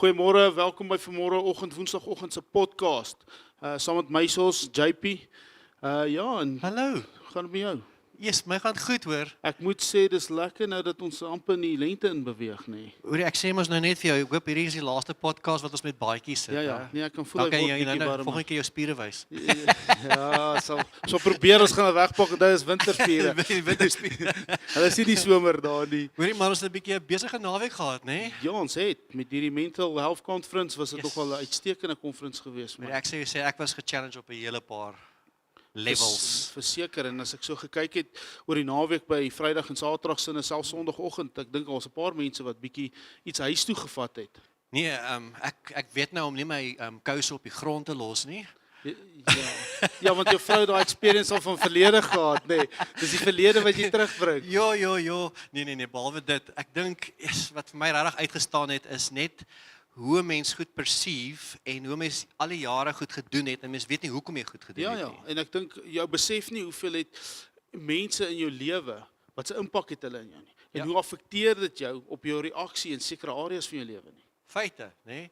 Goeiemôre, welkom by vanmôreoggend, Woensdagoggend se podcast. Saam met my soos JP. Ja, en Hallo. gaan dit met jou? Yes, my gaan goed hoor. Ek moet sê dis lekker nou dat ons amper in die lente in beweeg, nê. Hoorie, ek sê mos nou net vir jou, ek hoop hierdie is die laaste podcast wat ons met baadjies sit. Ja, nee, ek kan voel Dan kan hy jy word bietjie warm. volgende keer jou spiere wys. Ja, so probeer ons gaan dit wegpak, dit is winterspiere. Winterspiere. Hulle sien die somer daar nie. Hoorie, maar ons het 'n bietjie 'n besige naweek gehad, né? Ja, ons het met hierdie mental health conference was dit Yes. nogal 'n uitstekende konferensie geweest, Nee. maar Ek sê ek was gechallenged op 'n hele paar levels. verseker, en as ek so gekyk het oor die naweek by Vrydag en Saterdag se en selfs Sondagoggend, ek dink daar's 'n paar mense wat bietjie iets huis toe gevat het. Nee, ek weet nou om nie my kouse op die grond te los nie. Ja, want jou vrou daai experience al van verlede gehad, nê. Nee, dis die verlede wat jy terugbring. Ja. Nee, behalwe dit, ek dink wat vir my regtig uitgestaan het is net hoe 'n mens goed perceive en hoe 'n mens al die jare goed gedoen het en mens weet nie hoekom jy goed gedoen het Ja, nie. en ek dink jou besef nie hoeveel het mense in jou lewe wat se impak het hulle in jou nie. En Ja. hoe affekteer dit jou op jou reaksie in sekere areas van jou lewe nie. Feite, né?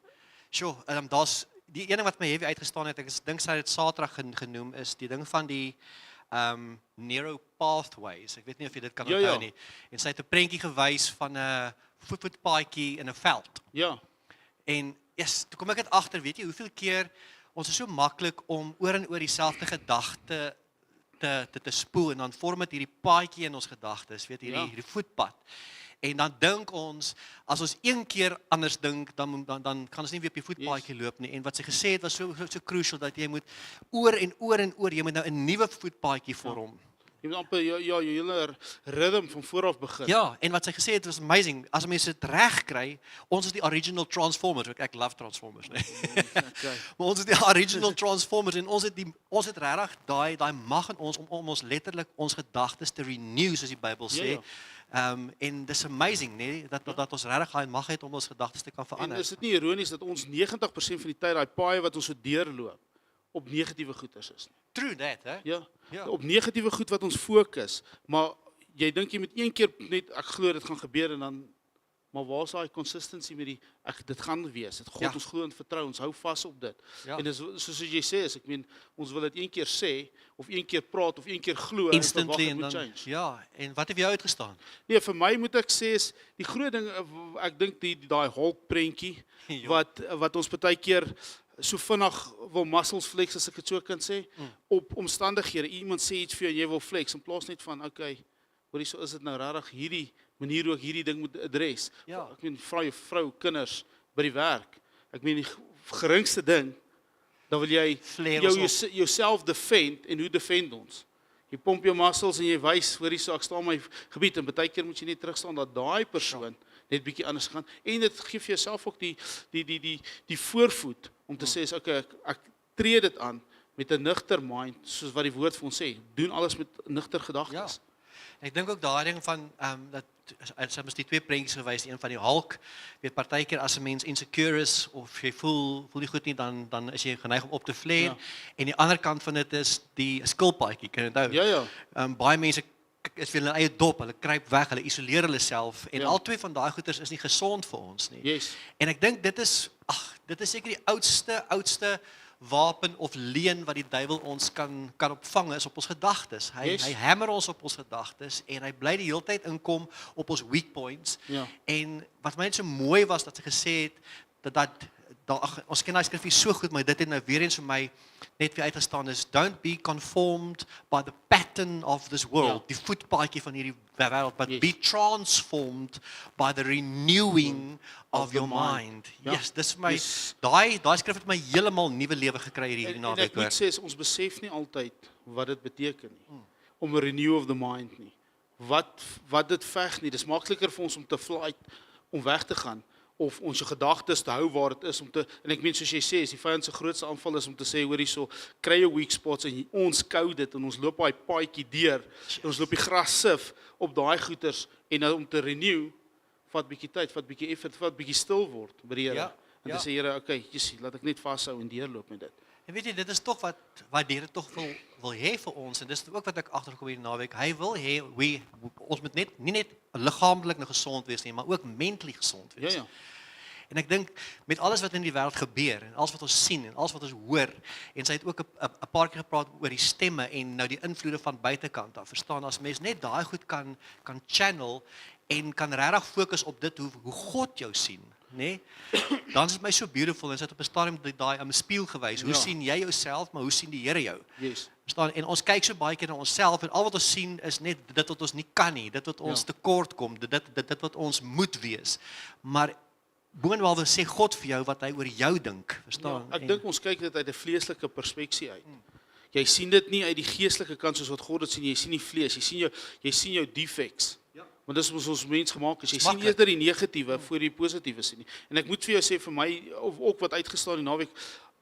Sjoe, daar's die ene wat my heavy uitgestaan het, ek dink sy het dit Saterdag genoem, is die ding van die narrow pathways. Ek weet nie of jy dit kan onthou Ja. nie. En sy het 'n prentjie gewys van 'n voetpaadjie in 'n veld. Ja. En toe kom ek dit agter, weet jy, hoeveel keer ons is so maklik om oor en oor dieselfde gedagte te spoel en dan vorm dit hierdie paadjie in ons gedagtes, weet hierdie voetpad. En dan dink ons, as ons een keer anders dink, dan kan ons nie weer op die voetpaadjie loop nie. En wat sy gesê het was so crucial dat jy moet oor en oor, jy moet nou 'n nuwe voetpaadjie vorm. Jy moet amper jou hele ritme van voor af begin. Ja, en wat sy gesê het was amazing. As mense dit reg kry, ons is die original Transformers. Ek love Transformers, nee. Okay. Maar ons is die original Transformers en ons het regtig daai mag in ons om ons letterlik ons gedagtes te renew soos die Bybel sê. Ja. En dis amazing, nee, dat ons regtig daai mag het om ons gedagtes te kan En verander. is dit nie ironies dat ons 90% van die tyd daai paai wat ons so deurloop op negatiewe goeders is nie. True that, hè? Ja. Op negatiewe goed wat ons fokus, maar jy dink jy moet een keer net ek glo dit gaan gebeur en dan maar waar is daai consistency met die dit gaan wees. Dit God ons glo en vertrou, ons hou vas op dit. Ja. En dis soos jy sê, ek meen ons wil dit een keer sê of een keer praat of een keer glo Instantly en en dan dan ja, en wat het vir jou uitgestaan? Nee, vir my moet ek sê is die groot ding ek dink daai Hulk prentjie wat ons baie keer so vinnig wil muscles flex as ek dit so kan sê op omstandighede. Iemand sê iets vir jou en jy wil flex in plaas net van okay, hoorie so is dit nou regtig hierdie manier hoe ek hierdie ding moet adres. Ja. Ek meen vrou, kinders by die werk. Ek meen die geringste ding dan wil jy jouself defend en hoe defend ons? Jy pomp jou muscles en jy wys hoorie so ek staan my gebied en baie keer moet jy net terugstaan dat daai persoon net bietjie anders gaan en dit gee vir jouself ook die voorvoet om te sê is okay, ek tree dit aan met 'n nugter mind soos wat die woord vir ons sê, doen alles met nugter gedagtes. Ja. Ek dink ook daai ding van dat sy het die twee prentjies gewys, een van die Hulk, weet partykeer as 'n mens insecure is of jy voel nie goed nie dan is jy geneig om op te vlei en die ander kant van dit is die skilpaadjie, kan jy onthou? Ja. Baie mense is vir hulle eie dop, hulle kruip weg, hulle isoleer hulle self en al twee van daai goeters is nie gesond vir ons nie. Yes. En ek dink dit is seker die oudste wapen of leuen wat die duiwel ons kan opvang is op ons gedagtes. Hy hamer ons op ons gedagtes en hy bly die hele tyd inkom op ons weak points. Ja. En wat my net so mooi was dat sy gesê het dat ons ken daai skrifgie so goed, maar dit het nou weer eens vir my net weer uitgestaan is don't be conformed by the pattern of this world, die voetpaadjie van hierdie wêreld, but be transformed by the renewing of your mind. Ja. Yes, dis vir my daai skrif het my heeltemal nuwe lewe gekry hierdie En naweek ek moet sê ons besef nie altyd wat dit beteken nie. Om 'n renew of the mind nie. Wat dit veg nie. Dis makliker vir ons om te fly om weg te gaan of ons gedagtes te hou waar dit is om te en ek meen soos jy sê, is die vyand se grootste aanval is om te sê hoor hierso kry jou weak spots en ons kou dit en ons loop daai paadjie deur en ons loop die gras sif op daai goeters en nou om te renew vat bietjie tyd, vat bietjie effort, vat bietjie stil word by die Here. En dan sê Here, okay, laat ek net vashou en deurloop met dit. En weet jy, dit is tog wat die Here tog wil hê vir ons en dis ook wat ek agtergekom hierdie naweek. Hy wil hê ons moet nie net liggaamlik gesond wees nie, maar ook mentally gesond wees. Ja. En ek dink met alles wat in die wêreld gebeur en alles wat ons sien en alles wat ons hoor en sy het ook 'n paar keer gepraat oor die stemme en nou die invloede van buitekant af. Verstaan, as mens net daai goed kan channel en kan regtig fokus op dit hoe God jou sien, nê? Dan is dit my so beautiful en sy het op 'n stadium daai spieël gewys. Hoe sien jy jouself, maar hoe sien die Here jou? Yes. Verstaan? En ons kyk so baie keer na onsself en al wat ons sien is net dit wat ons nie kan nie, dit wat ons tekort kom, dit wat ons moet wees. Maar boonbehalwe sê God vir jou wat hy oor jou dink, verstaan? Ek dink ons kyk dit uit 'n vleeslike perspeksie uit. Jy sien dit nie uit die geestelike kant soos wat God dit sien, jy sien die vlees, jy sien jou defects. Want dis wat ons mens gemaak is. Jy sien eerder die negatiewe voor die positiewe sien nie. En ek moet vir jou sê vir my of ook wat uitgestaan die naweek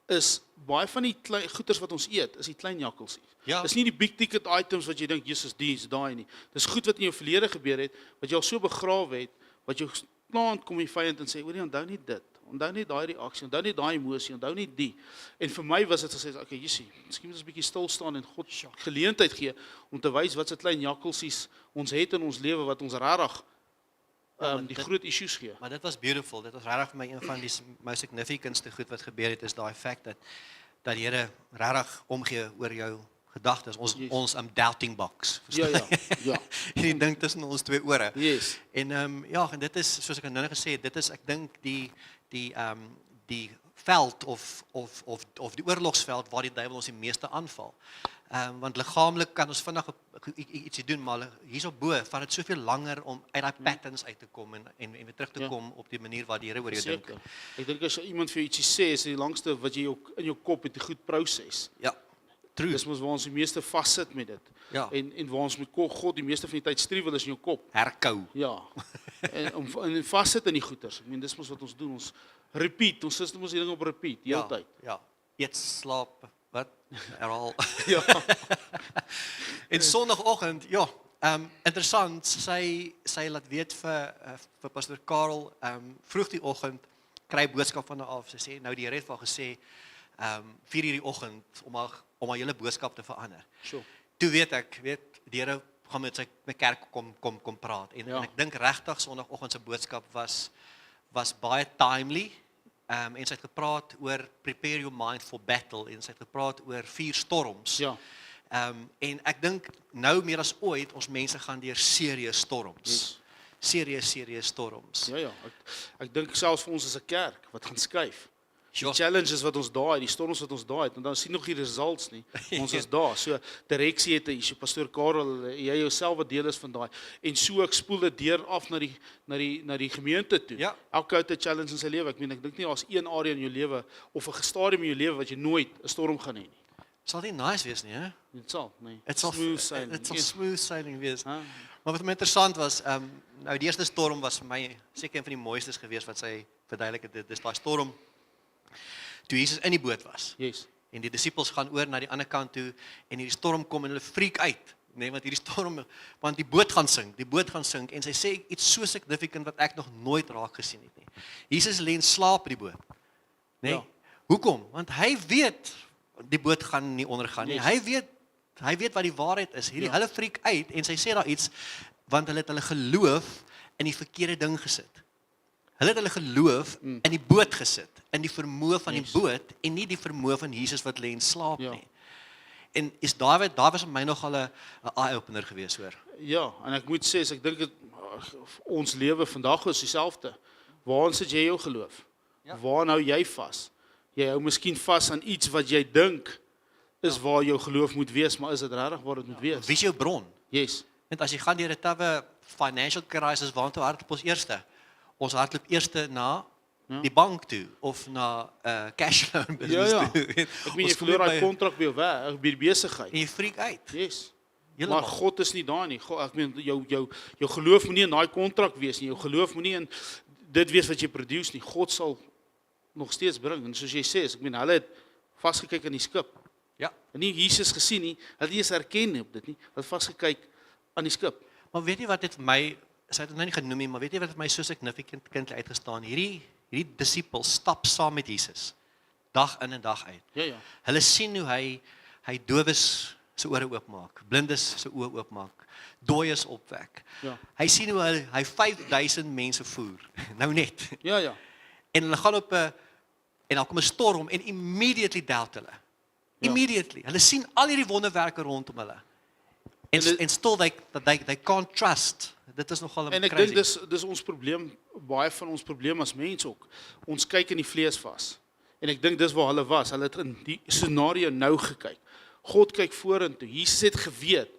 is baie van die klein goeders wat ons eet, is die klein jakkelsies. Ja. Dis nie die big ticket items wat jy dink Jesus dis daai nie. Dis goed wat in jou verlede gebeur het, wat jy al so begrawe het, wat jou plant kom die vyand en sê, "Hoor jy, onthou nie dit. Onthou nie daai reaksie, onthou nie daai emosie, onthou nie die." En vir my was dit gesê, okay, Jessie, miskien moet ons 'n bietjie stil staan en God geleentheid gee om te wys wat se klein jakkelsies ons het in ons lewe wat ons regtig die groot issues gee. Maar dit was beautiful. Dit was regtig vir my een van die most significantste goed wat gebeur het is daai feit dat die Here regtig omgee oor jou gedagtes. Ons doubting box. Ja. Hierdie ding tussen ons twee ore. Yes. En en dit is soos ek nou gesê het, dit is ek dink die veld of die oorlogsveld waar die duiwel ons die meeste aanval. Want liggaamlik kan ons vinnig ietsie doen, maar hierso bo vat dit soveel langer om uit daai patterns uit te kom en weer terug te kom op die manier wat die Here oor jou dink. Ek dink as iemand vir jou ietsie sê, is dit die langste wat jy in jou kop het 'n goed proses. Ja. True. Dis mos waar ons die meeste vassit met dit. Ja. En waar ons met God die meeste van die tyd struwel is in jou kop. Herkou. Ja. en om vassit in die goeters. Ek meen dis mos wat ons doen. Ons repeat, ons sit mos die ding op repeat heeltyd. Ja. Eet, slaap, wat? Herhaal. Ja. En Sondagoggend, interessant, sy laat weet vir pastoor Karel, vroeg die oggend kry boodskap van haar af. Sy sê nou die Here het vir haar gesê 4:00 die oggend om haar hele boodskap te verander. Sure. Toe weet die Here gaan met sy kerk kom praat en ek dink regtig Sondagoggend se boodskap was baie timely. En sy het gepraat oor prepare your mind for battle en sy het gepraat oor 4 storms. Ja. En ek dink nou meer as ooit ons mense gaan deur serieus storms. Yes. Serieus storms. Ja. Ek dink selfs vir ons as 'n kerk wat gaan skuif. Die Ja. challenges wat ons daai, die storms wat ons daai het, en dan sien nog die results nie. Ons is daar. So direksie het 'n issue. Pastoor Karel, jy jouself wat deel is van daai. En so ek spoel dit deur af na die gemeente toe. Ja. Elke ou het 'n challenge in sy lewe. Ek dink nie daar's een area in jou lewe of 'n stadium in jou lewe wat jy nooit 'n storm gaan hê nie. Sal nie nice wees nie, hè? Dit sal, nee. Dit sal sailing. smooth sailing wees. Huh? Maar wat my interessant was, nou die eerste storm was vir my seker een van die mooistes gewees wat sy verduidelik het. Dit is daai storm toe Jesus in die boot was. Yes. En die disippels gaan oor na die ander kant toe en hierdie storm kom en hulle freak uit, nee, want hierdie storm, want die boot gaan sink en sy sê iets so significant wat ek nog nooit raak gesien het nie. Jesus lê en slaap in die boot. Nee. Ja. Hoekom? Want hy weet die boot gaan nie ondergaan nie. Yes. Hy weet wat die waarheid is. Hulle freak uit en sy sê daar iets want hulle het hulle geloof in die verkeerde ding gesit. Hulle het hulle geloof in die boot gesit, in die vermoë van die boot en nie die vermoë van Jesus wat lê en slaap nie. En is daar was vir my nogal 'n eye-opener gewees, hoor. Ja, en ek moet sê, ek dink ons lewe vandag is dieselfde. Waar sit jy jou geloof? Waar nou jy vas? Jy hou miskien vas aan iets wat jy dink is waar jou geloof moet wees, maar is dit regtig waar dit moet wees? Wie is jou bron? Yes. Want as jy gaan deur 'n tawwe financial crisis, waartoe hardloop ons eerste? Ons hardloop eerste na die bank toe of na cash loan business toe. Ek meen jy verloor daai kontrak by jou werk, by die besigheid. En jy freak uit. Yes. Helemaal. Maar God is nie daar nie. God, ek meen jou geloof moet nie in daai kontrak wees nie. Jou geloof moet nie in dit wees wat jy produce nie. God sal nog steeds bring. En soos jy sê, ek meen hulle het vasgekyk aan die skip. Ja. En nie Jesus gesien nie. Hulle het nie eens herken nie op dit nie. Hulle het vasgekyk aan die skip. Maar weet jy wat dit vir my, sy het dit nou nie genoem nie, maar weet jy wat vir my so significant uitgestaan? Hierdie disippels stap saam met Jesus. Dag in en dag uit. Ja. Hulle sien hoe hy dowes se ore oopmaak, blindes se oë oopmaak, dooies opwek. Ja. Hy sien hoe hy 5000 mense voer. Nou net. Ja. En hulle gaan op 'n en dan kom 'n storm en immediately doubt hulle. Ja. Immediately. Hulle sien al hierdie wonderwerke rondom hulle. En still they can't trust. Dit is nogal En ek crazy. dink dis ons probleem, baie van ons probleem as mens ook. Ons kyk in die vlees vas. En ek dink dis waar hulle was. Hulle het in die scenario nou gekyk. God kyk vorentoe. Jesus het geweet,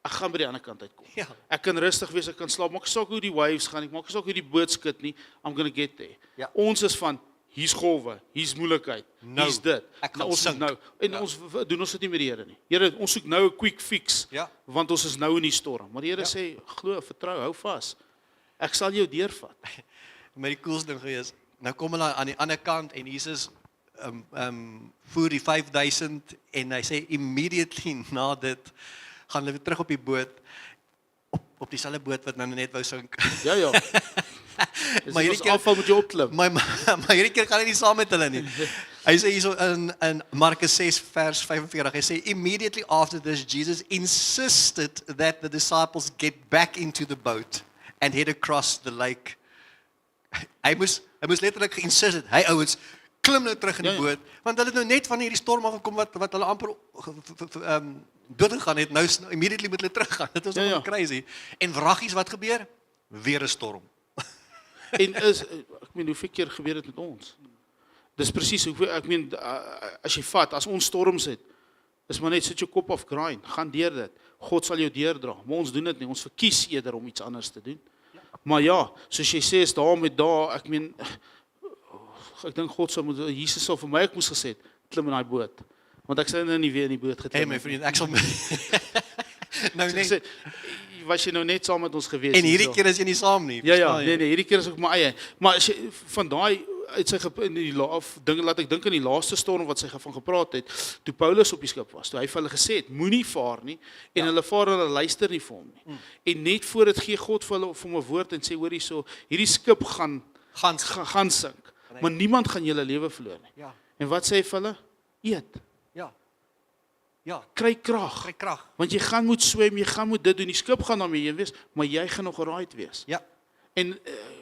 ek gaan by die ander kant uitkom. Ja. Ek kan rustig wees, ek kan slaap. Maak nie saak hoe die waves gaan, ek maak nie saak hoe die boot skud nie. I'm going to get there. Ja. Ons is van hier's golwe, hier's moeilikheid, Nou, hier's dit. ek gaan ons sink. nou en Ja. ons doen ons dit nie met die Here nie. Here, ons soek nou 'n quick fix. Ja. Want ons is nou in die storm. Maar die Here Ja. sê, glo, vertrou, hou vas. Ek sal jou deurvat. Met die coolste ding gewees. Nou kom hulle aan die ander kant en Jesus voer die 5000 en hy sê immediately na dit gaan hulle weer terug op die boot op dieselfde boot wat nou net wou sink. Ja, ja. Maar hierdie keer afval moet jy opklim. maar hierdie keer gaan hy nie saam met hulle nie. Hy sê hierso in Markus 6 vers 45, hy sê immediately after this Jesus insisted that the disciples get back into the boat and head across the lake. Hy moes letterlik geïnsist het. Hy ouens klim nou terug in die Ja, ja. boot want hulle het nou net van hierdie storm afgekom wat hulle amper dood gegaan het. Nou immediately moet hulle teruggaan. Dit was Ja, nogal ja. crazy. En wraggies wat gebeur? Weer 'n storm. En ek meen hoeveel keer gebeur dit met ons? Dis presies hoe ek meen as jy vat, as ons storms het, is maar net sit jou kop af grind, gaan deur dit. God sal jou deurdra. Maar ons doen dit nie. Ons verkies eerder om iets anders te doen. Maar ja, soos jy sê, is daar met daar, ek meen ek dink God sou moet Jesus sou vir my ek moes gesê het, klim in daai boot. Want ek sou nou nie weer in die boot geklim. Hey my vriend, ek sal nou Ek nee. sê, was jy nou net saam met ons gewees? En hierdie hierso? keer is jy nie saam nie. Ja, verstaan jy? nee, hierdie keer is ek my eie. Maar as jy van daai uit sy in die ding laat ek dink aan die laaste storm wat sy van gepraat het, toe Paulus op die skip was, toe hy vir hulle gesê het, moenie vaar nie en hulle vaar en hulle luister nie vir hom nie. En net voor dit gee God vir hulle vir 'n woord en sê hoor hierso, hierdie skip gaan sink. Maar niemand gaan julle lewe verloor nie. Ja. En wat sê hy vir hulle? Eet, Ja. Ja, kry krag. kry krag. Want jy gaan moet swem, jy gaan moet dit doen. Die skip gaan daarmee heen wees, maar jy gaan nog geraai wees. Ja. En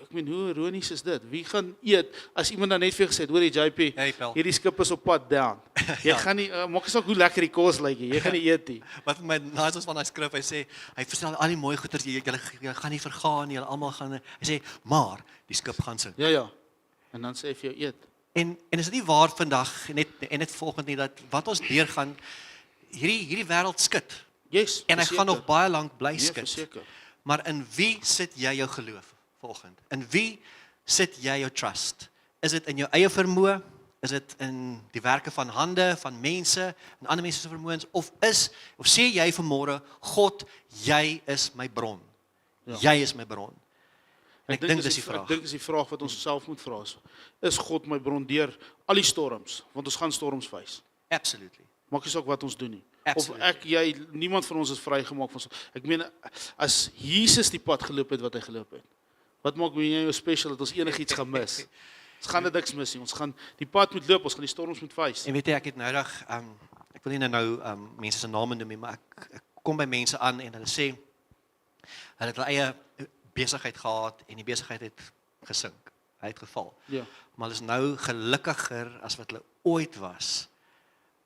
ek meen hoe ironies is dit? Wie gaan eet as iemand dan net vir jou gesê het, hoor jy JP, Hey, Pel. hierdie skip is op pad down. Jy Ja. gaan nie maak nie saak hoe lekker die kos lyk nie. Jy gaan nie eet nie. Wat vir my nice was van daai skrif, hy sê hy verstel al die mooi goeders julle gaan nie vergaan nie, julle almal gaan hy sê maar die skip gaan sink. Ja, ja. En dan sê hy vir jou eet. En is dit nie waar vandag net volgende nie dat wat ons deurgaan hierdie wêreld skud Yes. en hy gaan nog baie lank bly Nee, skud. verseker. Maar in wie sit jy jou geloof volgende? In wie sit jy jou trust? Is dit in jou eie vermoë? Is dit in die werke van hande, van mense, en ander mense se vermoëns of sê jy vanmôre God, jy is my bron. Ja. Jy is my bron. En ek dink dis die Ek vraag. dink dis die vraag wat ons self moet vra. Is God my bron deur al die storms? Want ons gaan storms face. Absolutely. Maak nie saak wat ons doen nie. Absolutely. Of jy, niemand van ons is vrygemaak van. Ek meen as Jesus die pad geloop het wat hy geloop het. Wat maak jy jou special dat ons enigiets gaan mis? Ons gaan dit niks mis nie. Ons gaan die pad moet loop, ons gaan die storms moet face. En weet jy, ek het noudag ek wil nie nou mense se name noem nie, maar ek kom by mense aan en hulle sê hulle het hulle eie besigheid gehad en die besigheid het gesink. Hy het geval. Ja. Maar hulle is nou gelukkiger as wat hulle ooit was,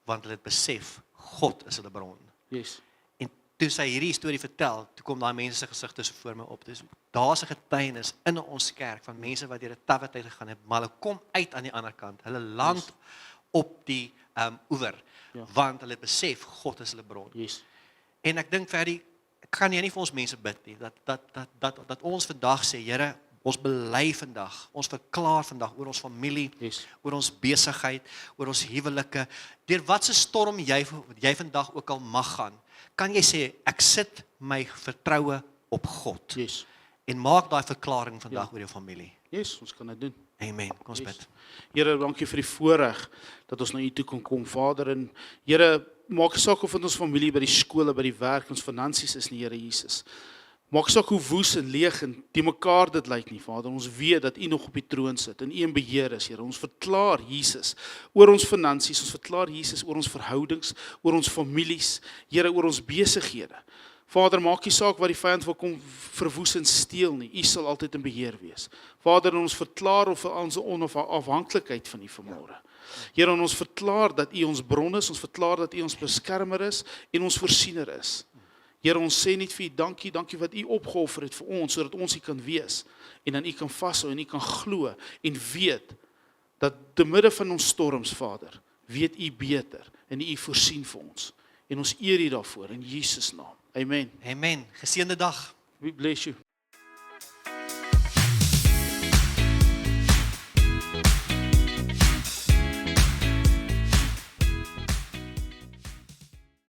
want hulle het besef God is hulle bron. Yes. En toe sy hierdie storie vertel, toe kom daai mense se gesigte so voor my op. Dis daar's 'n getuienis in ons kerk van mense wat deur 'n tawwe tyd gegaan het, maar hulle kom uit aan die ander kant. Hulle land op die oewer, Ja. want hulle het besef God is hulle bron. Yes. En ek dink verder kan jy nie vir ons mense bid nie dat ons vandag sê Here, ons bely vandag, ons verklaar vandag oor ons familie, Yes. oor ons besigheid, oor ons huwelike, deur watse storm jy vandag ook al mag gaan, kan jy sê ek sit my vertroue op God. Yes. En maak daai verklaring vandag Ja. oor jou familie. Yes, ons kan dit doen. Amen. Kom ons Yes. bid. Here, dankie vir die voorreg dat ons na U toe kan kom, Vader. En Here, maak nie saak of in ons familie, by die skole, by die werk, ons finansies is nie, Here Jesus. Maak nie saak hoe woes en leeg en te mekaar dit lyk nie, Vader. Ons weet dat U nog op die troon sit en U in beheer is, Here. Ons verklaar Jesus oor ons finansies, ons verklaar Jesus oor ons verhoudings, oor ons families, Here, oor ons besighede. Vader, maak nie saak wat die vyand wil kom verwoes en steel nie. U sal altyd in beheer wees. Vader, ons verklaar of ons onafhanklikheid van U vanmôre. Here, ons verklaar dat U ons bron is, ons verklaar dat U ons beskermer is en ons voorsiener is. Here, ons sê net vir U dankie, dankie wat U opgeoffer het vir ons, sodat ons U kan wees en aan U kan vashou en U kan glo en weet dat te midde van ons storms, Vader, weet U beter en U voorsien vir ons. En ons eer U daarvoor in Jesus naam. Amen. Amen. Geseënde dag. We bless you.